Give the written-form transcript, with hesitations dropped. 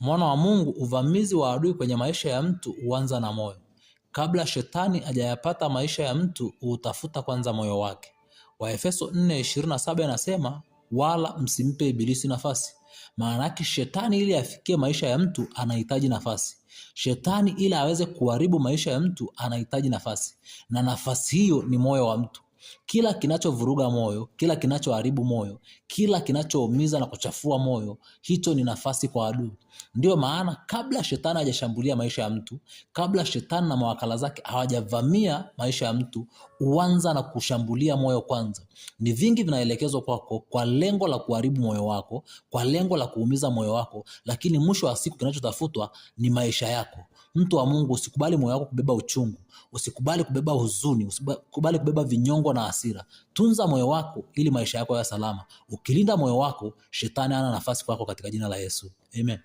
Mwana wa Mungu, uvamizi wa adui kwenye maisha ya mtu huanza na moyo. Kabla shetani hajayapata maisha ya mtu, utafuta kwanza moyo wake. Waefeso 4:27 inasema, wala msimpe ibilisi nafasi. Maana yake shetani ili afikie maisha ya mtu anahitaji nafasi. Shetani ili aweze kuharibu maisha ya mtu anahitaji nafasi. Na nafasi hiyo ni moyo wa mtu. Kila kinachovuruga moyo, kila kinachoharibu moyo, kila kinachoumiza na kuchafua moyo, hicho ni nafasi kwa adui. Ndio maana kabla shetani hajashambulia maisha ya mtu, kabla shetani na mawakala zake hawajavamia maisha ya mtu, huanza na kushambulia moyo kwanza. Ni vingi vinaelekezwa kwako kwa lengo la kuharibu moyo wako, kwa lengo la kuumiza moyo wako, lakini mwisho wa siku kinachotafutwa ni maisha yako. Mtu wa Mungu, usikubali moyo wako kubeba uchungu, usikubali kubeba huzuni, usikubali kubeba vinyongo na hasira. Tunza moyo wako ili maisha yako yawe salama. Ukilinda moyo wako, shetani hana nafasi kwako katika jina la Yesu. Amen.